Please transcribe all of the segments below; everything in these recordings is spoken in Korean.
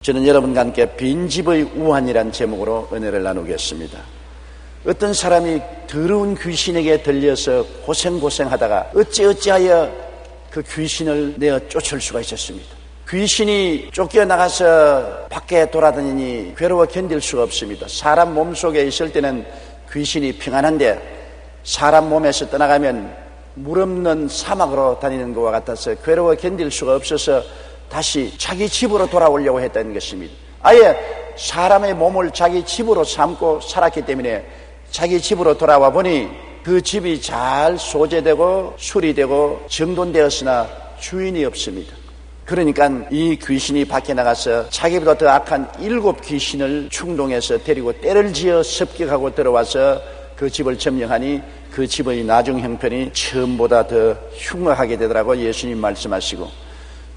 저는 여러분과 함께 빈집의 우환이란 제목으로 은혜를 나누겠습니다. 어떤 사람이 더러운 귀신에게 들려서 고생하다가 어찌하여 그 귀신을 내어 쫓을 수가 있었습니다. 귀신이 쫓겨나가서 밖에 돌아다니니 괴로워 견딜 수가 없습니다. 사람 몸속에 있을 때는 귀신이 평안한데 사람 몸에서 떠나가면 물 없는 사막으로 다니는 것과 같아서 괴로워 견딜 수가 없어서 다시 자기 집으로 돌아오려고 했다는 것입니다. 아예 사람의 몸을 자기 집으로 삼고 살았기 때문에 자기 집으로 돌아와 보니 그 집이 잘 소재되고 수리되고 정돈되었으나 주인이 없습니다. 그러니까 이 귀신이 밖에 나가서 자기보다 더 악한 7 귀신을 충동해서 데리고 때를 지어 습격하고 들어와서 그 집을 점령하니 그 집의 나중 형편이 처음보다 더 흉악하게 되더라고 예수님 말씀하시고,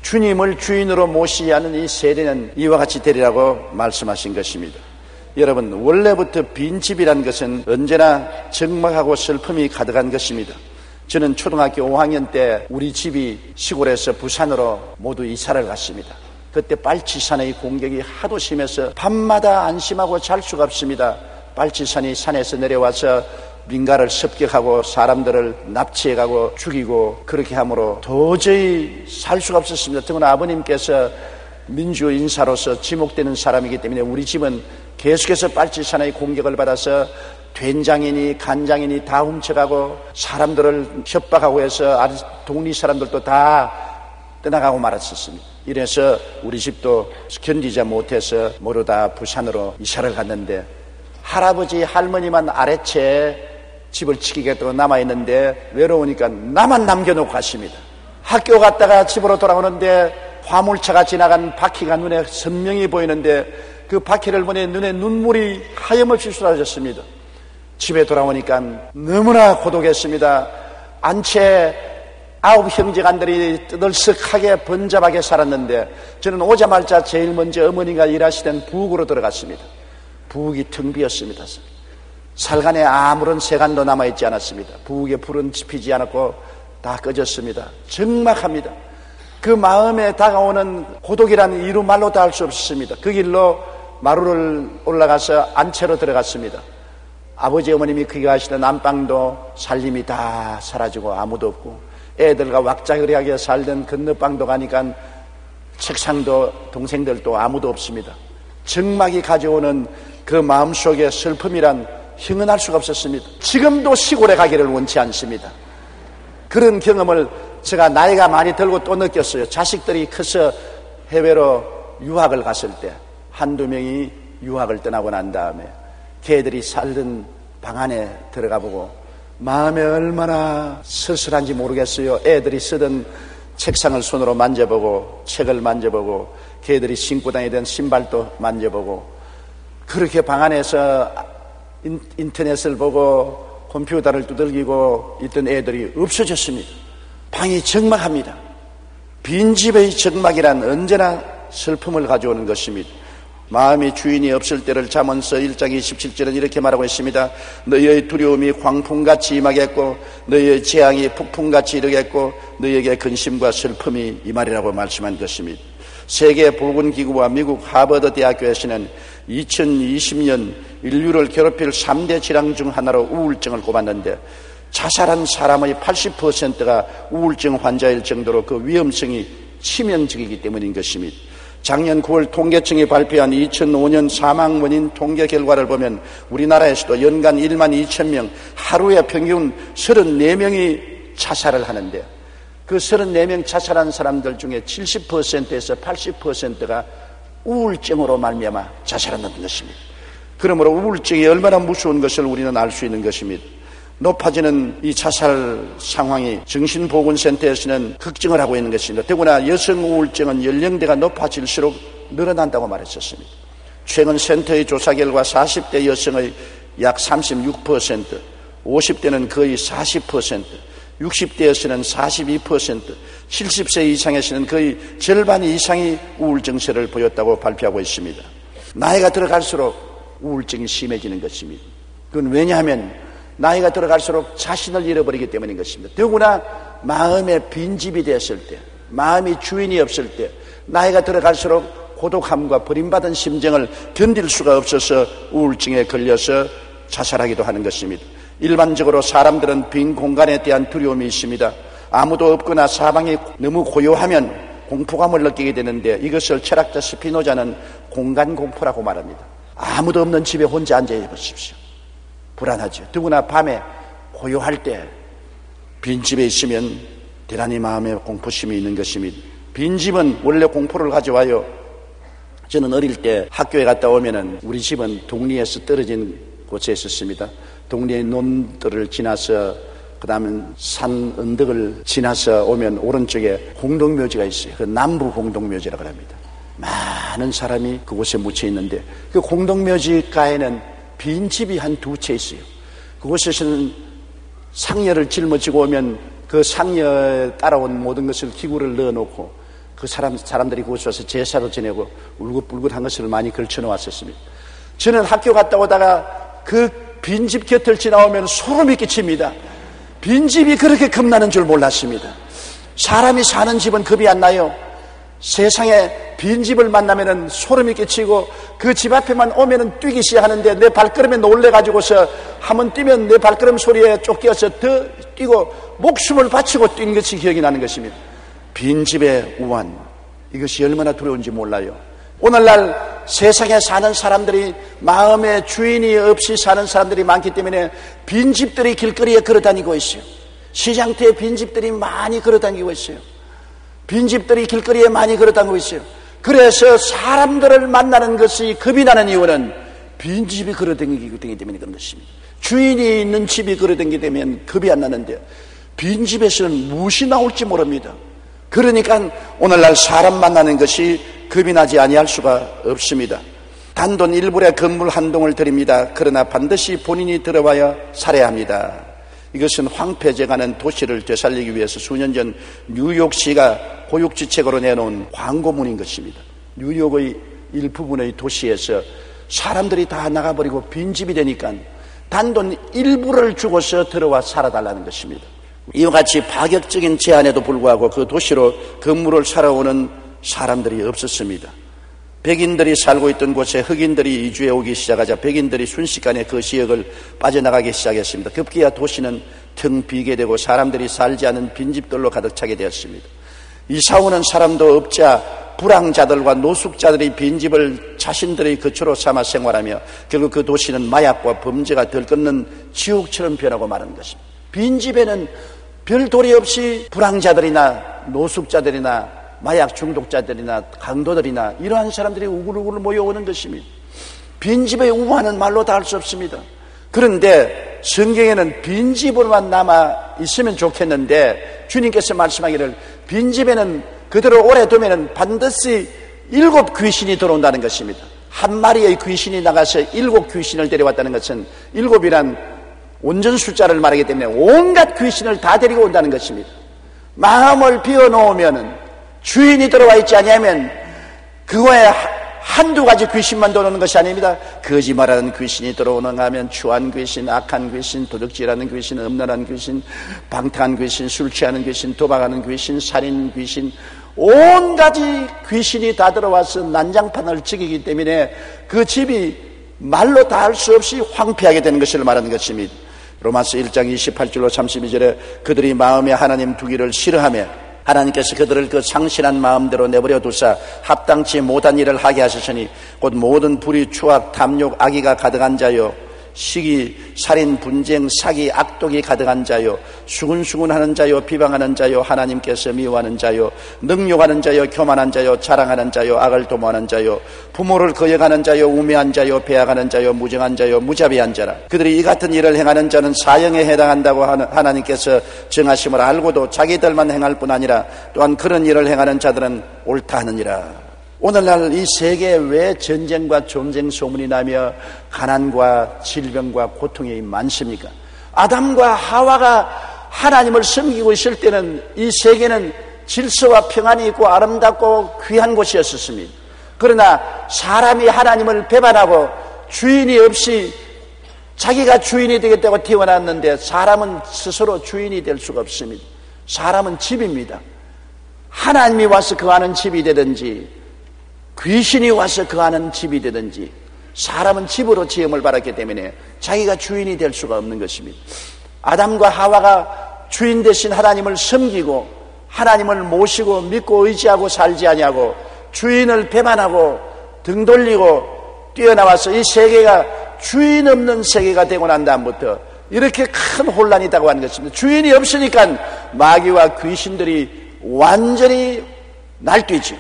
주님을 주인으로 모시지 않은 이 세대는 이와 같이 되리라고 말씀하신 것입니다. 여러분, 원래부터 빈집이란 것은 언제나 적막하고 슬픔이 가득한 것입니다. 저는 초등학교 5학년 때 우리 집이 시골에서 부산으로 모두 이사를 갔습니다. 그때 빨치산의 공격이 하도 심해서 밤마다 안심하고 잘 수가 없습니다. 빨치산이 산에서 내려와서 민가를 습격하고 사람들을 납치해가고 죽이고 그렇게 함으로 도저히 살 수가 없었습니다. 더구나 아버님께서 민주 인사로서 지목되는 사람이기 때문에 우리 집은 계속해서 빨치산의 공격을 받아서 된장이니 간장이니 다 훔쳐가고 사람들을 협박하고 해서 동리 사람들도 다 떠나가고 말았었습니다. 이래서 우리 집도 견디지 못해서 모두 다 부산으로 이사를 갔는데 할아버지 할머니만 아래채 집을 지키겠다고 남아있는데 외로우니까 나만 남겨놓고 갔습니다. 학교 갔다가 집으로 돌아오는데 화물차가 지나간 바퀴가 눈에 선명히 보이는데 그 바퀴를 보니 눈에 눈물이 하염없이 쏟아졌습니다. 집에 돌아오니까 너무나 고독했습니다. 안채 9 형제간들이 뜨들썩하게 번잡하게 살았는데 저는 오자마자 제일 먼저 어머니가 일하시던 부엌으로 들어갔습니다. 부엌이 텅 비었습니다. 살간에 아무런 세간도 남아있지 않았습니다. 부엌에 불은 지피지 않았고 다 꺼졌습니다. 적막합니다. 그 마음에 다가오는 고독이라는 이루 말로 다 할 수 없었습니다. 그 길로 마루를 올라가서 안채로 들어갔습니다. 아버지 어머님이 거기 가시던 안방도 살림이 다 사라지고 아무도 없고 애들과 왁자그리하게 살던 건너방도 가니까 책상도 동생들도 아무도 없습니다. 적막이 가져오는 그 마음속의 슬픔이란 형언할 수가 없었습니다. 지금도 시골에 가기를 원치 않습니다. 그런 경험을 제가 나이가 많이 들고 또 느꼈어요. 자식들이 커서 해외로 유학을 갔을 때 한두 명이 유학을 떠나고 난 다음에 걔들이 살던 방 안에 들어가 보고 마음에 얼마나 쓸쓸한지 모르겠어요. 애들이 쓰던 책상을 손으로 만져보고 책을 만져보고 걔들이 신고 다니던 신발도 만져보고 그렇게 방 안에서 인터넷을 보고 컴퓨터를 두들기고 있던 애들이 없어졌습니다. 방이 적막합니다. 빈집의 적막이란 언제나 슬픔을 가져오는 것입니다. 마음이 주인이 없을 때를 잠언서 1장 27절은 이렇게 말하고 있습니다. 너희의 두려움이 광풍같이 임하겠고 너희의 재앙이 폭풍같이 이르겠고 너희에게 근심과 슬픔이 임하리라고 말씀한 것입니다. 세계보건기구와 미국 하버드 대학교에서는 2020년 인류를 괴롭힐 3대 질환 중 하나로 우울증을 꼽았는데 자살한 사람의 80%가 우울증 환자일 정도로 그 위험성이 치명적이기 때문인 것입니다. 작년 9월 통계청이 발표한 2005년 사망 원인 통계 결과를 보면 우리나라에서도 연간 1만 2천 명, 하루에 평균 34명이 자살을 하는데 그 34명 자살한 사람들 중에 70%에서 80%가 우울증으로 말미암아 자살한다는 것입니다. 그러므로 우울증이 얼마나 무서운 것을 우리는 알 수 있는 것입니다. 높아지는 이 자살 상황이 정신보건센터에서는 걱정을 하고 있는 것입니다. 더구나 여성 우울증은 연령대가 높아질수록 늘어난다고 말했었습니다. 최근 센터의 조사 결과 40대 여성의 약 36%, 50대는 거의 40%, 60대에서는 42%, 70세 이상에서는 거의 절반 이상이 우울증세를 보였다고 발표하고 있습니다. 나이가 들어갈수록 우울증이 심해지는 것입니다. 그건 왜냐하면 나이가 들어갈수록 자신을 잃어버리기 때문인 것입니다. 더구나 마음의 빈집이 됐을 때, 마음이 주인이 없을 때, 나이가 들어갈수록 고독함과 버림받은 심정을 견딜 수가 없어서 우울증에 걸려서 자살하기도 하는 것입니다. 일반적으로 사람들은 빈 공간에 대한 두려움이 있습니다. 아무도 없거나 사방이 너무 고요하면 공포감을 느끼게 되는데, 이것을 철학자 스피노자는 공간 공포라고 말합니다. 아무도 없는 집에 혼자 앉아 보십시오. 불안하죠. 더구나 밤에 고요할 때 빈집에 있으면 대단히 마음에 공포심이 있는 것입니다. 빈집은 원래 공포를 가져와요. 저는 어릴 때 학교에 갔다 오면은, 우리 집은 동리에서 떨어진 곳에 있었습니다. 동리의 논들을 지나서 그 다음에 산 언덕을 지나서 오면 오른쪽에 공동묘지가 있어요. 그 남부 공동묘지라고 합니다. 많은 사람이 그곳에 묻혀 있는데, 그 공동묘지가에는 빈집이 한 두 채 있어요. 그곳에서는 상여를 짊어지고 오면 그 상여에 따라온 모든 것을 기구를 넣어놓고 그 사람들이 그곳에 와서 제사를 지내고 울긋불긋한 것을 많이 걸쳐 놓았었습니다. 저는 학교 갔다 오다가 그 빈집 곁을 지나오면 소름이 끼칩니다. 빈집이 그렇게 겁나는 줄 몰랐습니다. 사람이 사는 집은 겁이 안 나요. 세상에 빈집을 만나면은 소름이 끼치고, 그 집 앞에만 오면은 뛰기 시작하는데, 내 발걸음에 놀래가지고서 한번 뛰면 내 발걸음 소리에 쫓겨서 더 뛰고 목숨을 바치고 뛴 것이 기억이 나는 것입니다. 빈집의 우환, 이것이 얼마나 두려운지 몰라요. 오늘날 세상에 사는 사람들이, 마음의 주인이 없이 사는 사람들이 많기 때문에 빈집들이 길거리에 걸어다니고 있어요. 시장터에 빈집들이 많이 걸어다니고 있어요. 빈집들이 길거리에 많이 걸어다니고 있어요. 그래서 사람들을 만나는 것이 겁이 나는 이유는 빈집이 걸어다니기 때문에 그런 것입니다. 주인이 있는 집이 걸어다니기 때문에 겁이 안 나는데, 빈집에서는 무엇이 나올지 모릅니다. 그러니까 오늘날 사람 만나는 것이 겁이 나지 아니할 수가 없습니다. 단돈 1불에 건물 한 동을 드립니다. 그러나 반드시 본인이 들어와야 살해합니다. 이것은 황폐해져가는 도시를 되살리기 위해서 수년 전 뉴욕시가 고육지책으로 내놓은 광고문인 것입니다. 뉴욕의 일부분의 도시에서 사람들이 다 나가버리고 빈집이 되니까 단돈 1불을 주고서 들어와 살아달라는 것입니다. 이와 같이 파격적인 제안에도 불구하고 그 도시로 건물을 사러 오는 사람들이 없었습니다. 백인들이 살고 있던 곳에 흑인들이 이주해 오기 시작하자 백인들이 순식간에 그 지역을 빠져나가기 시작했습니다. 급기야 도시는 텅 비게 되고 사람들이 살지 않은 빈집들로 가득 차게 되었습니다. 이사 오는 사람도 없자 불황자들과 노숙자들이 빈집을 자신들의 거처로 삼아 생활하며 결국 그 도시는 마약과 범죄가 들끓는 지옥처럼 변하고 마는 것입니다. 빈집에는 별 도리 없이 불황자들이나 노숙자들이나 마약 중독자들이나 강도들이나 이러한 사람들이 우글우글 모여오는 것입니다. 빈집의 우환은 말로 다 할 수 없습니다. 그런데 성경에는 빈집으로만 남아 있으면 좋겠는데, 주님께서 말씀하기를 빈집에는 그대로 오래 두면 반드시 7 귀신이 들어온다는 것입니다. 한 마리의 귀신이 나가서 7 귀신을 데려왔다는 것은 7이란 온전 숫자를 말하기 때문에 온갖 귀신을 다 데리고 온다는 것입니다. 마음을 비워놓으면, 주인이 들어와 있지 아니하면 그거에 한두 가지 귀신만 들어오는 것이 아닙니다. 거짓말하는 귀신이 들어오는가 하면 추한 귀신, 악한 귀신, 도둑질하는 귀신, 음란한 귀신, 방탕한 귀신, 술 취하는 귀신, 도박하는 귀신, 살인 귀신, 온 가지 귀신이 다 들어와서 난장판을 치기 때문에 그 집이 말로 다 할 수 없이 황폐하게 되는 것을 말하는 것입니다. 로마서 1장 28절로 32절에 그들이 마음에 하나님 두기를 싫어하며 하나님께서 그들을 그 상실한 마음대로 내버려 두사 합당치 못한 일을 하게 하셨으니 곧 모든 불의, 추악, 탐욕, 악의가 가득한 자요, 시기, 살인, 분쟁, 사기, 악독이 가득한 자요, 수군수군하는 자요, 비방하는 자요, 하나님께서 미워하는 자요, 능욕하는 자요, 교만한 자요, 자랑하는 자요, 악을 도모하는 자요, 부모를 거역하는 자요, 우매한 자요, 배약하는 자요, 무정한 자요, 무자비한 자라. 그들이 이 같은 일을 행하는 자는 사형에 해당한다고 하나님께서 정하심을 알고도 자기들만 행할 뿐 아니라 또한 그런 일을 행하는 자들은 옳다 하느니라. 오늘날 이 세계에 왜 전쟁과 전쟁 소문이 나며 가난과 질병과 고통이 많습니까? 아담과 하와가 하나님을 섬기고 있을 때는 이 세계는 질서와 평안이 있고 아름답고 귀한 곳이었습니다. 그러나 사람이 하나님을 배반하고 주인이 없이 자기가 주인이 되겠다고 태어났는데, 사람은 스스로 주인이 될 수가 없습니다. 사람은 집입니다. 하나님이 와서 거하는 집이 되든지 귀신이 와서 거하는 집이 되든지, 사람은 집으로 지음을 받았기 때문에 자기가 주인이 될 수가 없는 것입니다. 아담과 하와가 주인 대신 하나님을 섬기고 하나님을 모시고 믿고 의지하고 살지 아니하고 주인을 배반하고 등 돌리고 뛰어나와서 이 세계가 주인 없는 세계가 되고 난 다음부터 이렇게 큰 혼란이 있다고 하는 것입니다. 주인이 없으니까 마귀와 귀신들이 완전히 날뛰지,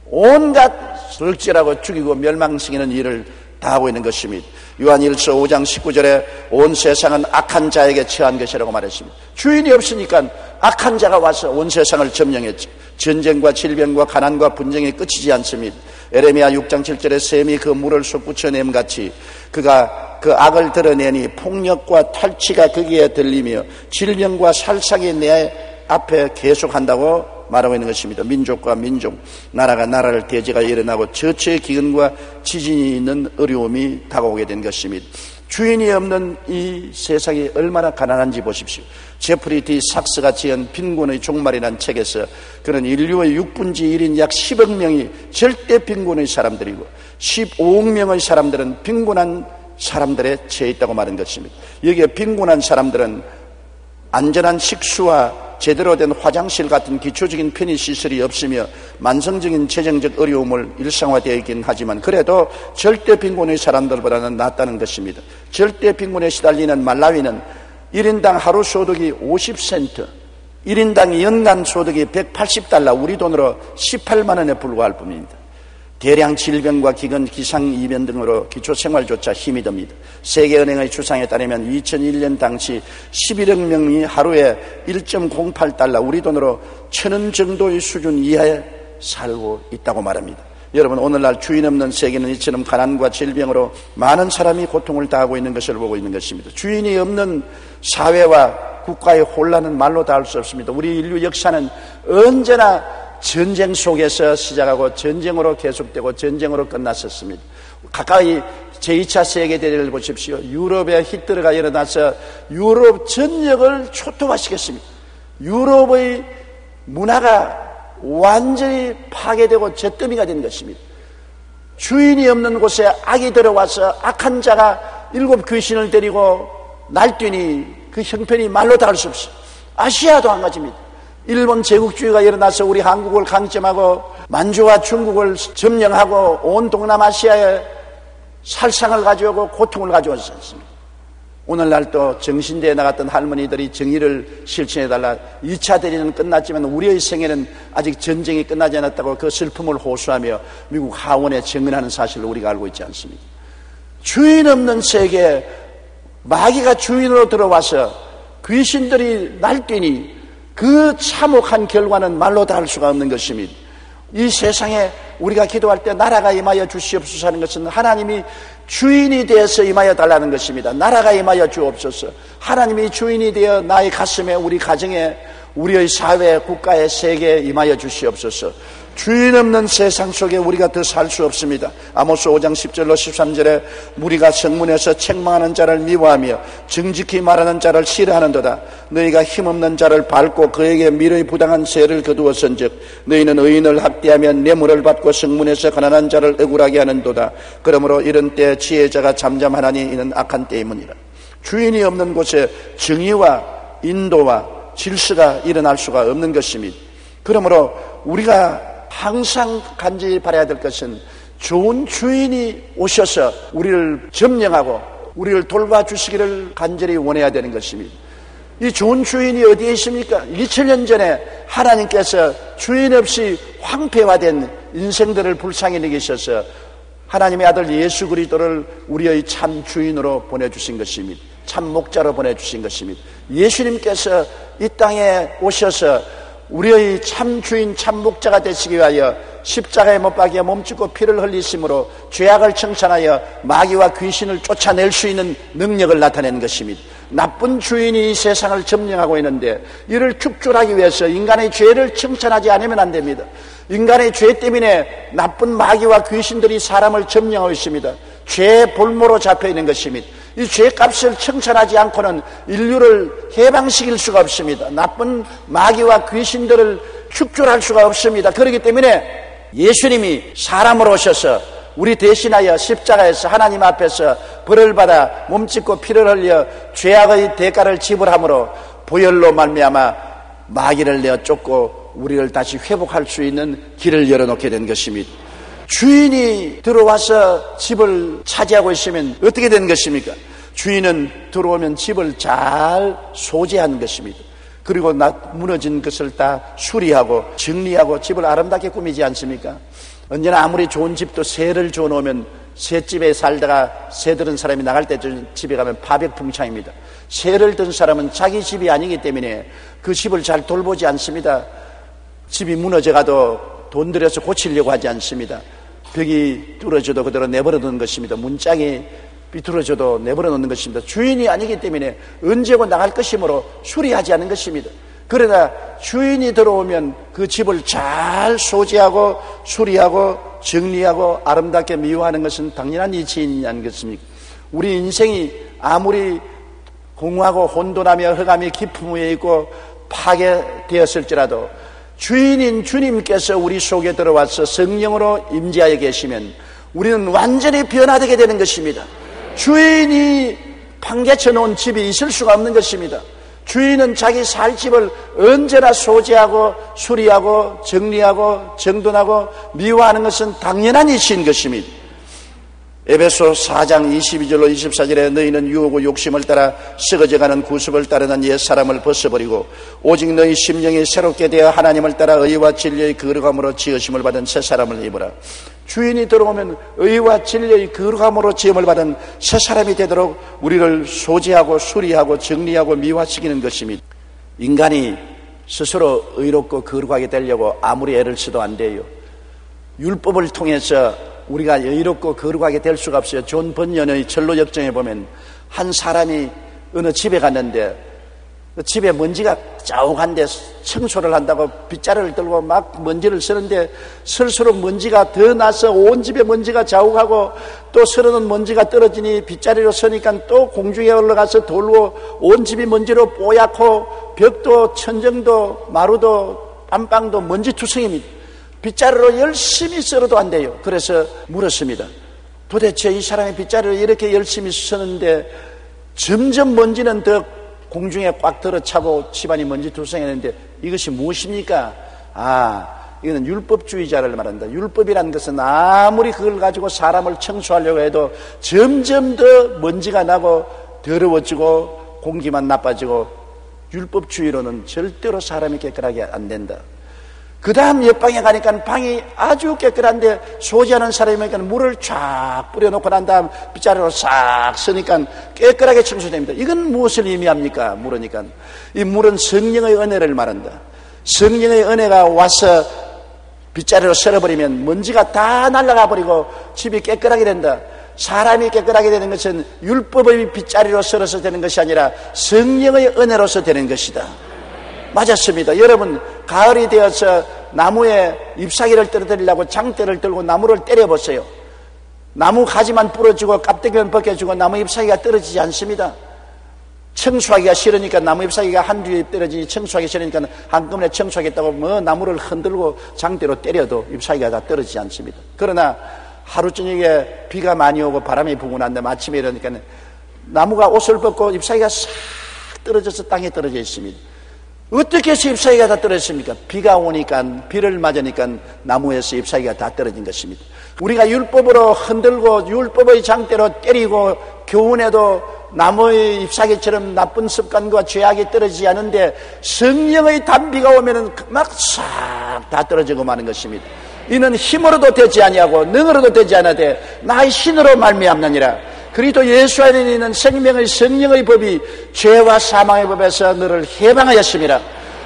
온갖 설질하고 죽이고 멸망시키는 일을 다하고 있는 것입니다. 요한일서 5장 19절에 온 세상은 악한 자에게 처한 것이라고 말했습니다. 주인이 없으니까 악한 자가 와서 온 세상을 점령했죠. 전쟁과 질병과 가난과 분쟁이 끝이지 않습니다. 에레미야 6장 7절에 샘이 그 물을 솟구쳐냄 같이 그가 그 악을 드러내니 폭력과 탈취가 거기에 들리며 질병과 살상이 내 앞에 계속한다고 말하고 있는 것입니다. 민족과 민족, 나라가 나라를 대제가 일어나고 저체의 기근과 지진이 있는 어려움이 다가오게 된 것입니다. 주인이 없는 이 세상이 얼마나 가난한지 보십시오. 제프리 디 삭스가 지은 빈곤의 종말이라는 책에서 그는 인류의 6분의 1인 약 10억 명이 절대 빈곤의 사람들이고 15억 명의 사람들은 빈곤한 사람들에 처해 있다고 말한 것입니다. 여기에 빈곤한 사람들은 안전한 식수와 제대로 된 화장실 같은 기초적인 편의시설이 없으며 만성적인 재정적 어려움을 일상화되어 있긴 하지만 그래도 절대 빈곤의 사람들보다는 낫다는 것입니다. 절대 빈곤에 시달리는 말라위는 1인당 하루 소득이 50센트, 1인당 연간 소득이 180달러, 우리 돈으로 18만 원에 불과할 뿐입니다. 대량 질병과 기근, 기상이변 등으로 기초생활조차 힘이 듭니다. 세계은행의 추산에 따르면 2001년 당시 11억 명이 하루에 1.08달러, 우리 돈으로 1,000원 정도의 수준 이하에 살고 있다고 말합니다. 여러분, 오늘날 주인 없는 세계는 이처럼 가난과 질병으로 많은 사람이 고통을 당하고 있는 것을 보고 있는 것입니다. 주인이 없는 사회와 국가의 혼란은 말로 다 할 수 없습니다. 우리 인류 역사는 언제나 전쟁 속에서 시작하고 전쟁으로 계속되고 전쟁으로 끝났었습니다. 가까이 제2차 세계대전을 보십시오. 유럽에 히틀러가 일어나서 유럽 전역을 초토화시켰습니다. 유럽의 문화가 완전히 파괴되고 잿더미가 된 것입니다. 주인이 없는 곳에 악이 들어와서 악한 자가 7 귀신을 데리고 날뛰니 그 형편이 말로 다 할 수 없어요. 아시아도 한 가지입니다. 일본 제국주의가 일어나서 우리 한국을 강점하고 만주와 중국을 점령하고 온 동남아시아에 살상을 가져오고 고통을 가져왔습니다. 오늘날 또 정신대에 나갔던 할머니들이 정의를 실천해달라. 2차 대전은 끝났지만 우리의 생애는 아직 전쟁이 끝나지 않았다고 그 슬픔을 호소하며 미국 하원에 증언하는 사실을 우리가 알고 있지 않습니까? 주인 없는 세계에 마귀가 주인으로 들어와서 귀신들이 날뛰니 그 참혹한 결과는 말로 다 할 수가 없는 것입니다. 이 세상에 우리가 기도할 때 나라가 임하여 주시옵소서 하는 것은 하나님이 주인이 되어서 임하여 달라는 것입니다. 나라가 임하여 주옵소서. 하나님이 주인이 되어 나의 가슴에, 우리 가정에, 우리의 사회, 국가의 세계에 임하여 주시옵소서. 주인 없는 세상 속에 우리가 더 살 수 없습니다. 아모스 5장 10절로 13절에 무리가 성문에서 책망하는 자를 미워하며 정직히 말하는 자를 싫어하는도다. 너희가 힘없는 자를 밟고 그에게 미르의 부당한 세를 거두었은즉 너희는 의인을 학대하며 뇌물을 받고 성문에서 가난한 자를 억울하게 하는도다. 그러므로 이런 때에 지혜자가 잠잠하나니 이는 악한 때이므니라. 주인이 없는 곳에 정의와 인도와 질서가 일어날 수가 없는 것입니다. 그러므로 우리가 항상 간절히 바라야 될 것은 좋은 주인이 오셔서 우리를 점령하고 우리를 돌봐주시기를 간절히 원해야 되는 것입니다. 이 좋은 주인이 어디에 있습니까? 2000년 전에 하나님께서 주인 없이 황폐화된 인생들을 불쌍히 여기셔서 하나님의 아들 예수 그리스도를 우리의 참 주인으로 보내주신 것입니다. 참 목자로 보내주신 것입니다. 예수님께서 이 땅에 오셔서 우리의 참 주인, 참 목자가 되시기 위하여 십자가에 못 박여 몸짓고 피를 흘리심으로 죄악을 청산하여 마귀와 귀신을 쫓아낼 수 있는 능력을 나타내는 것입니다. 나쁜 주인이 이 세상을 점령하고 있는데 이를 축출하기 위해서 인간의 죄를 청산하지 않으면 안 됩니다. 인간의 죄 때문에 나쁜 마귀와 귀신들이 사람을 점령하고 있습니다. 죄의 볼모로 잡혀있는 것입니다. 이 죄값을 청산하지 않고는 인류를 해방시킬 수가 없습니다. 나쁜 마귀와 귀신들을 축출할 수가 없습니다. 그렇기 때문에 예수님이 사람으로 오셔서 우리 대신하여 십자가에서 하나님 앞에서 벌을 받아 몸짓고 피를 흘려 죄악의 대가를 지불함으로 보혈로 말미암아 마귀를 내어 쫓고 우리를 다시 회복할 수 있는 길을 열어놓게 된 것입니다. 주인이 들어와서 집을 차지하고 있으면 어떻게 되는 것입니까? 주인은 들어오면 집을 잘 소재하는 것입니다. 그리고 무너진 것을 다 수리하고 정리하고 집을 아름답게 꾸미지 않습니까? 언제나 아무리 좋은 집도 새를 줘놓으면 새집에 살다가 새 들은 사람이 나갈 때 집에 가면 파백풍창입니다. 새를 든 사람은 자기 집이 아니기 때문에 그 집을 잘 돌보지 않습니다. 집이 무너져가도 돈 들여서 고치려고 하지 않습니다. 벽이 뚫어져도 그대로 내버려 두는 것입니다. 문짝이 비틀어져도 내버려 놓는 것입니다. 주인이 아니기 때문에 언제고 나갈 것이므로 수리하지 않은 것입니다. 그러나 주인이 들어오면 그 집을 잘 소지하고 수리하고 정리하고 아름답게 미화하는 것은 당연한 이치이지 않겠습니까? 우리 인생이 아무리 공허하고 혼돈하며 흑암이 깊음 위에 있고 파괴되었을지라도 주인인 주님께서 우리 속에 들어와서 성령으로 임재하여 계시면 우리는 완전히 변화되게 되는 것입니다. 주인이 판개쳐 놓은 집이 있을 수가 없는 것입니다. 주인은 자기 살 집을 언제나 소지하고 수리하고 정리하고 정돈하고 미화하는 것은 당연한 이치인 것입니다. 에베소 4장 22절로 24절에 너희는 유혹과 욕심을 따라 썩어져가는 구습을 따르는 옛사람을 벗어버리고 오직 너희 심령이 새롭게 되어 하나님을 따라 의와 진리의 거룩함으로 지으심을 받은 새 사람을 입으라. 주인이 들어오면 의와 진리의 거룩함으로 지음을 받은 새 사람이 되도록 우리를 소지하고 수리하고 정리하고 미화시키는 것입니다. 인간이 스스로 의롭고 거룩하게 되려고 아무리 애를 써도 안 돼요. 율법을 통해서 우리가 의롭고 거룩하게 될 수가 없어요. 존 번연의 절로 역정에 보면 한 사람이 어느 집에 갔는데 그 집에 먼지가 자욱한데 청소를 한다고 빗자루를 들고 막 먼지를 쓰는데 쓸수록 먼지가 더 나서 온 집에 먼지가 자욱하고 또 서러는 먼지가 떨어지니 빗자루로 서니까 또 공중에 올라가서 돌고 온 집이 먼지로 뽀얗고 벽도 천정도 마루도 안방도 먼지투성입니다. 빗자루로 열심히 썰어도 안 돼요. 그래서 물었습니다. 도대체 이 사람이 빗자루를 이렇게 열심히 쓰는데 점점 먼지는 더 공중에 꽉 들어차고 집안이 먼지투성했는데 이것이 무엇입니까? 이거는 율법주의자를 말한다. 율법이라는 것은 아무리 그걸 가지고 사람을 청소하려고 해도 점점 더 먼지가 나고 더러워지고 공기만 나빠지고 율법주의로는 절대로 사람이 깨끗하게 안 된다. 그 다음 옆방에 가니까 방이 아주 깨끗한데 소지하는 사람이니까 물을 쫙 뿌려놓고 난 다음 빗자루로 싹 쓰니까 깨끗하게 청소됩니다. 이건 무엇을 의미합니까? 물으니까 이 물은 성령의 은혜를 말한다. 성령의 은혜가 와서 빗자루로 썰어버리면 먼지가 다 날아가 버리고 집이 깨끗하게 된다. 사람이 깨끗하게 되는 것은 율법의 빗자루로 썰어서 되는 것이 아니라 성령의 은혜로서 되는 것이다. 맞았습니다. 여러분 가을이 되어서 나무에 잎사귀를 떨어뜨리려고 장대를 들고 나무를 때려보세요. 나무 가지만 부러지고 껍데기만 벗겨지고 나무 잎사귀가 떨어지지 않습니다. 청소하기가 싫으니까 나무 잎사귀가 한두 잎 떨어지니 청소하기 싫으니까 한꺼번에 청소하겠다고 나무를 흔들고 장대로 때려도 잎사귀가 다 떨어지지 않습니다. 그러나 하루 저녁에 비가 많이 오고 바람이 부고 난 다음에 아침에 이러니까 나무가 옷을 벗고 잎사귀가 싹 떨어져서 땅에 떨어져 있습니다. 어떻게 해서 잎사귀가 다 떨어졌습니까? 비가 오니까, 비를 맞으니까 나무에서 잎사귀가 다 떨어진 것입니다. 우리가 율법으로 흔들고 율법의 장대로 때리고 교훈해도 나무의 잎사귀처럼 나쁜 습관과 죄악이 떨어지지 않은데 성령의 단비가 오면은 막 싹 다 떨어지고 마는 것입니다. 이는 힘으로도 되지 아니하고 능으로도 되지 않아되 나의 신으로 말미암느니라. 그리스도 예수 안에 있는 생명의 성령의 법이 죄와 사망의 법에서 너를 해방하였습니다.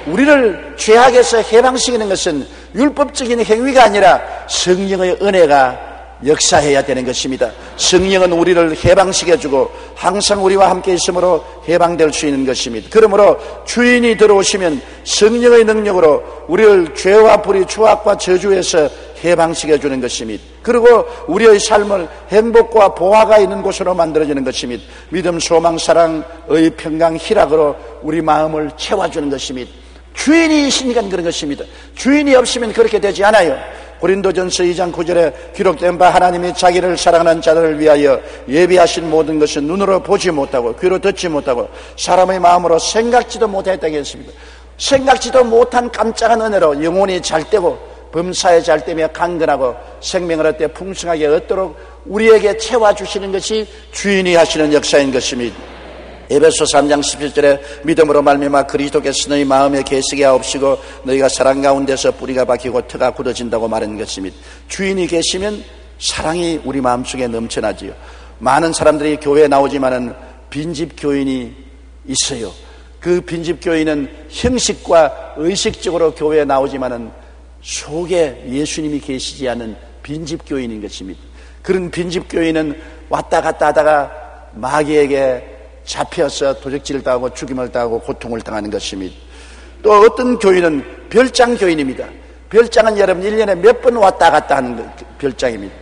우리를 죄악에서 해방시키는 것은 율법적인 행위가 아니라 성령의 은혜가 역사해야 되는 것입니다. 성령은 우리를 해방시켜주고 항상 우리와 함께 있으므로 해방될 수 있는 것입니다. 그러므로 주인이 들어오시면 성령의 능력으로 우리를 죄와 불의 추악과 저주에서 해방시켜주는 것입니다. 그리고 우리의 삶을 행복과 보화가 있는 곳으로 만들어주는 것입니다. 믿음, 소망, 사랑, 의, 평강, 희락으로 우리 마음을 채워주는 것입니다. 주인이 있으니까 그런 것입니다. 주인이 없으면 그렇게 되지 않아요. 고린도전서 2장 9절에 기록된 바 하나님이 자기를 사랑하는 자들을 위하여 예비하신 모든 것은 눈으로 보지 못하고 귀로 듣지 못하고 사람의 마음으로 생각지도 못했다고 했습니다. 생각지도 못한 깜짝한 은혜로 영혼이 잘되고 범사에 잘되며 강건하고 생명을 얻되 풍성하게 얻도록 우리에게 채워주시는 것이 주인이 하시는 역사인 것입니다. 에베소 3장 17절에 믿음으로 말미암아 그리스도께서 너희 마음에 계시게 하옵시고 너희가 사랑 가운데서 뿌리가 박히고 터가 굳어진다고 말하는 것입니다. 주인이 계시면 사랑이 우리 마음속에 넘쳐나지요. 많은 사람들이 교회에 나오지만은 빈집 교인이 있어요. 그 빈집 교인은 형식과 의식적으로 교회에 나오지만은 속에 예수님이 계시지 않은 빈집 교인인 것입니다. 그런 빈집 교인은 왔다 갔다 하다가 마귀에게 잡혀서 도적질을 당하고 죽임을 당하고 고통을 당하는 것입니다. 또 어떤 교인은 별장 교인입니다. 별장은 여러분 1년에 몇 번 왔다 갔다 하는 별장입니다.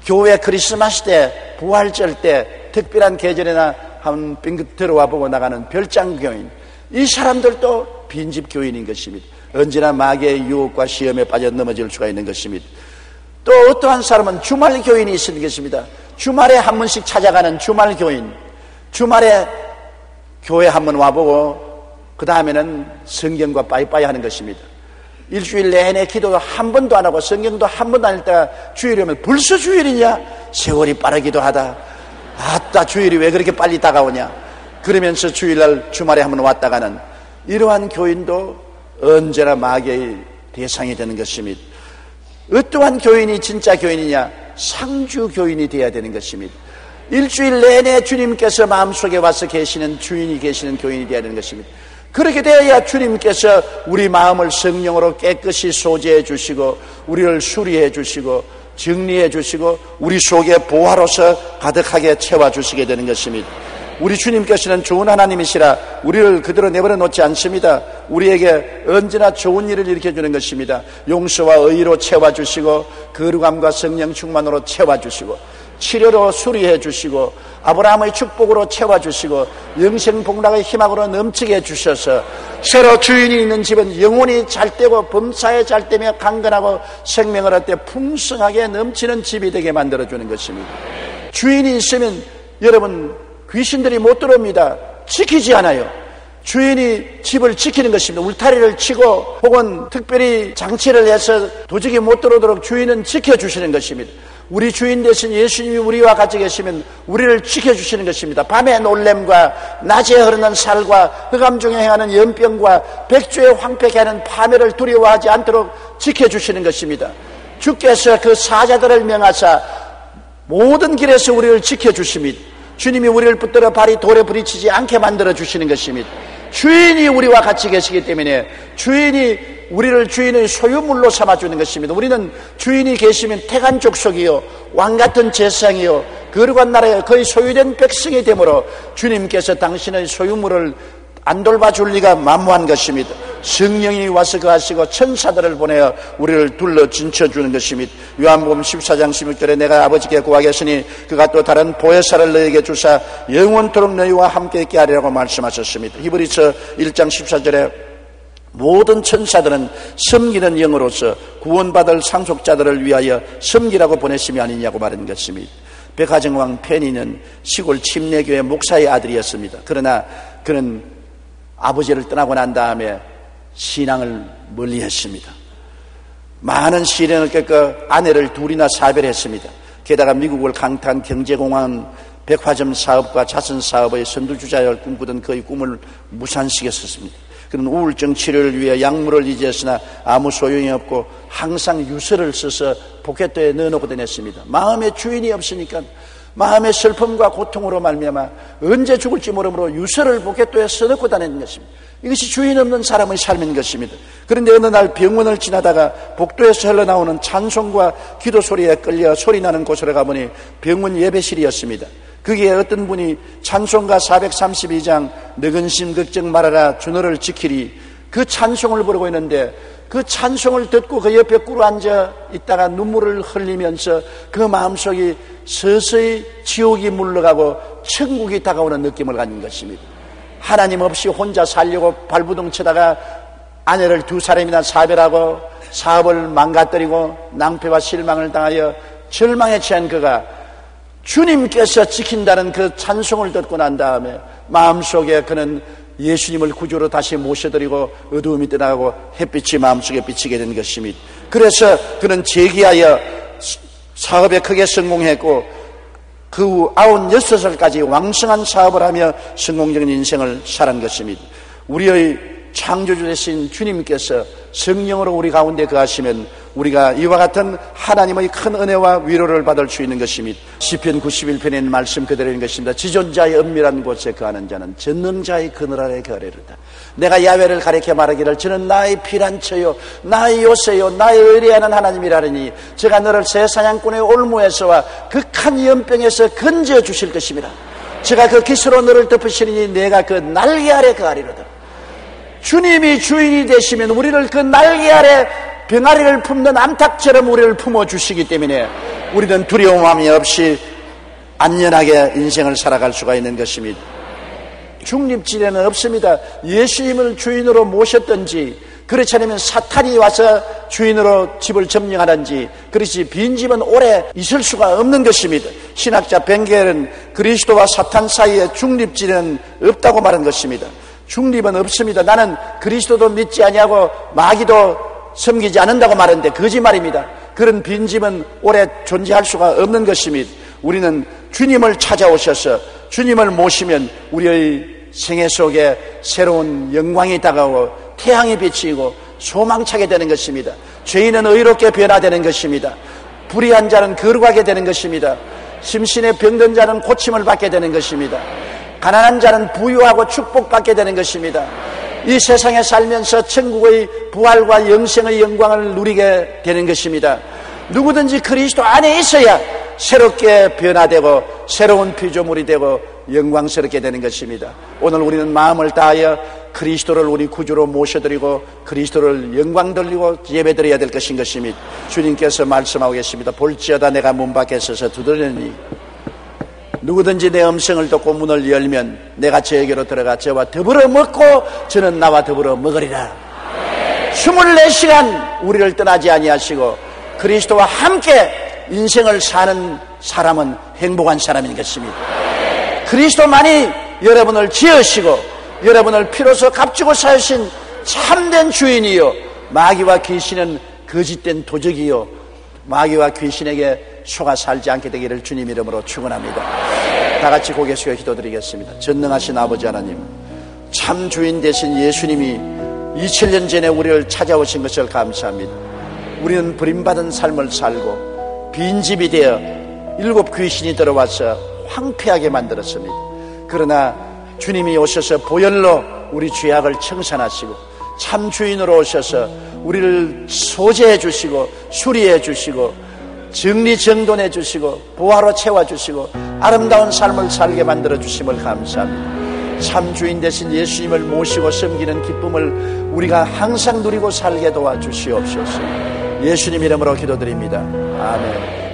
교회 크리스마스 때, 부활절 때, 특별한 계절이나 한 빙긋 들어와 보고 나가는 별장 교인, 이 사람들도 빈집 교인인 것입니다. 언제나 마귀의 유혹과 시험에 빠져 넘어질 수가 있는 것입니다. 또 어떠한 사람은 주말 교인이 있는 것입니다. 주말에 한 번씩 찾아가는 주말 교인, 주말에 교회 한번 와보고 그 다음에는 성경과 빠이빠이 하는 것입니다. 일주일 내내 기도도 한 번도 안 하고 성경도 한 번도 안 읽다가 주일이 오면 벌써 주일이냐? 세월이 빠르기도 하다. 아따, 주일이 왜 그렇게 빨리 다가오냐? 그러면서 주일날 주말에 한번 왔다 가는 이러한 교인도 언제나 마귀의 대상이 되는 것입니다. 어떠한 교인이 진짜 교인이냐? 상주 교인이 되어야 되는 것입니다. 일주일 내내 주님께서 마음속에 와서 계시는 주인이 계시는 교인이 되어야 되는 것입니다. 그렇게 되어야 주님께서 우리 마음을 성령으로 깨끗이 소재해 주시고 우리를 수리해 주시고 정리해 주시고 우리 속에 보화로서 가득하게 채워주시게 되는 것입니다. 우리 주님께서는 좋은 하나님이시라 우리를 그대로 내버려 놓지 않습니다. 우리에게 언제나 좋은 일을 일으켜주는 것입니다. 용서와 의로 채워주시고 거룩함과 성령 충만으로 채워주시고 치료로 수리해 주시고 아브라함의 축복으로 채워주시고 영생복락의 희망으로 넘치게 해주셔서 새로 주인이 있는 집은 영혼이 잘되고 범사에 잘되며 강건하고 생명을 얻되 풍성하게 넘치는 집이 되게 만들어주는 것입니다. 주인이 있으면 여러분 귀신들이 못 들어옵니다. 지키지 않아요. 주인이 집을 지키는 것입니다. 울타리를 치고 혹은 특별히 장치를 해서 도적이 못 들어오도록 주인은 지켜주시는 것입니다. 우리 주인 되신 예수님이 우리와 같이 계시면 우리를 지켜주시는 것입니다. 밤의 놀램과 낮에 흐르는 살과 흑암 중에 행하는 연병과 백주의 황폐케 하는 파멸을 두려워하지 않도록 지켜주시는 것입니다. 주께서 그 사자들을 명하사 모든 길에서 우리를 지켜주십니다. 주님이 우리를 붙들어 발이 돌에 부딪히지 않게 만들어주시는 것입니다. 주인이 우리와 같이 계시기 때문에 주인이 우리를 주인의 소유물로 삼아주는 것입니다. 우리는 주인이 계시면 태간 족속이요 왕같은 제상이요 거룩한 나라에 거의 소유된 백성이 되므로 주님께서 당신의 소유물을 안 돌봐줄 리가 만무한 것입니다. 성령이 와서 거하시고 천사들을 보내어 우리를 둘러 진쳐주는 것입니다. 요한복음 14장 16절에 내가 아버지께 구하겠으니 그가 또 다른 보혜사를 너에게 주사 영원토록 너희와 함께 있게 하리라고 말씀하셨습니다. 히브리서 1장 14절에 모든 천사들은 섬기는 영으로서 구원받을 상속자들을 위하여 섬기라고 보내심이 아니냐고 말한 것입니다. 백화점왕 페니는 시골 침례교회 목사의 아들이었습니다. 그러나 그는 아버지를 떠나고 난 다음에 신앙을 멀리했습니다. 많은 시련을 겪고 아내를 둘이나 사별했습니다. 게다가 미국을 강타한 경제공황 백화점 사업과 자선 사업의 선두주자를 꿈꾸던 그의 꿈을 무산시켰습니다. 그는 우울증 치료를 위해 약물을 의지했으나 아무 소용이 없고 항상 유서를 써서 포켓도에 넣어놓고 다녔습니다. 마음의 주인이 없으니까 마음의 슬픔과 고통으로 말미암아 언제 죽을지 모르므로 유서를 포켓도에 써놓고 다니는 것입니다. 이것이 주인 없는 사람의 삶인 것입니다. 그런데 어느 날 병원을 지나다가 복도에서 흘러나오는 찬송과 기도 소리에 끌려 소리나는 곳으로 가보니 병원 예배실이었습니다. 거기에 어떤 분이 찬송가 432장 너근 심 걱정 말아라 주 너를 지키리 그 찬송을 부르고 있는데 그 찬송을 듣고 그 옆에 꿇어 앉아 있다가 눈물을 흘리면서 그 마음속이 서서히 지옥이 물러가고 천국이 다가오는 느낌을 가진 것입니다. 하나님 없이 혼자 살려고 발부둥 치다가 아내를 2사람이나 사별하고 사업을 망가뜨리고 낭패와 실망을 당하여 절망에 처한 그가 주님께서 지킨다는 그 찬송을 듣고 난 다음에 마음속에 그는 예수님을 구주로 다시 모셔드리고 어두움이 떠나고 햇빛이 마음속에 비치게 된 것입니다. 그래서 그는 재기하여 사업에 크게 성공했고 그 후 96살까지 왕성한 사업을 하며 성공적인 인생을 살은 것입니다. 우리의 창조주 되신 주님께서 성령으로 우리 가운데 거하시면 우리가 이와 같은 하나님의 큰 은혜와 위로를 받을 수 있는 것입니다. 시편 91편에 있는 말씀 그대로인 것입니다. 지존자의 은밀한 곳에 거하는 자는 전능자의 그늘 아래 거하리로다. 내가 야훼를 가리켜 말하기를 저는 나의 피난처요 나의 요새요 나의 의뢰하는 하나님이라니 제가 너를 새 사냥꾼의 올무에서와 극한 연병에서 건져 주실 것입니다. 제가 그 깃으로 너를 덮으시니 내가 그 날개 아래 거하리로다. 주님이 주인이 되시면 우리를 그 날개 아래 병아리를 품는 암탉처럼 우리를 품어주시기 때문에 우리는 두려움함이 없이 안전하게 인생을 살아갈 수가 있는 것입니다. 중립지대는 없습니다. 예수님을 주인으로 모셨든지 그렇지 않으면 사탄이 와서 주인으로 집을 점령하든지 그렇지 빈집은 오래 있을 수가 없는 것입니다. 신학자 벵겔은 그리스도와 사탄 사이에 중립지대는 없다고 말한 것입니다. 중립은 없습니다. 나는 그리스도도 믿지 아니하고 마귀도 섬기지 않는다고 말하는데 거짓말입니다. 그런 빈집은 오래 존재할 수가 없는 것입니다. 우리는 주님을 찾아오셔서 주님을 모시면 우리의 생애 속에 새로운 영광이 다가오고 태양이 비치고 소망차게 되는 것입니다. 죄인은 의롭게 변화되는 것입니다. 불의한 자는 거룩하게 되는 것입니다. 심신에 병든 자는 고침을 받게 되는 것입니다. 가난한 자는 부유하고 축복받게 되는 것입니다. 이 세상에 살면서 천국의 부활과 영생의 영광을 누리게 되는 것입니다. 누구든지 그리스도 안에 있어야 새롭게 변화되고 새로운 피조물이 되고 영광스럽게 되는 것입니다. 오늘 우리는 마음을 다하여 그리스도를 우리 구주로 모셔드리고 그리스도를 영광 돌리고 예배드려야 될 것인 것입니다. 주님께서 말씀하고 계십니다. 볼지어다 내가 문 밖에 서서 두드리니 누구든지 내 음성을 듣고 문을 열면 내가 저에게로 들어가 저와 더불어 먹고 저는 나와 더불어 먹으리라. 24시간 우리를 떠나지 아니하시고 그리스도와 함께 인생을 사는 사람은 행복한 사람인 것입니다. 그리스도만이 여러분을 지으시고 여러분을 피로써 값지고 사신 참된 주인이요 마귀와 귀신은 거짓된 도적이요 마귀와 귀신에게 속아 살지 않게 되기를 주님 이름으로 축원합니다. 다 같이 고개 숙여 기도드리겠습니다. 전능하신 아버지 하나님, 참 주인 되신 예수님이 2000년 전에 우리를 찾아오신 것을 감사합니다. 우리는 버림받은 삶을 살고 빈집이 되어 7 귀신이 들어와서 황폐하게 만들었습니다. 그러나 주님이 오셔서 보혈로 우리 죄악을 청산하시고 참 주인으로 오셔서 우리를 소재해 주시고 수리해 주시고 정리정돈해 주시고 보화로 채워주시고 아름다운 삶을 살게 만들어 주심을 감사합니다. 참 주인 되신 예수님을 모시고 섬기는 기쁨을 우리가 항상 누리고 살게 도와주시옵소서. 예수님 이름으로 기도드립니다. 아멘.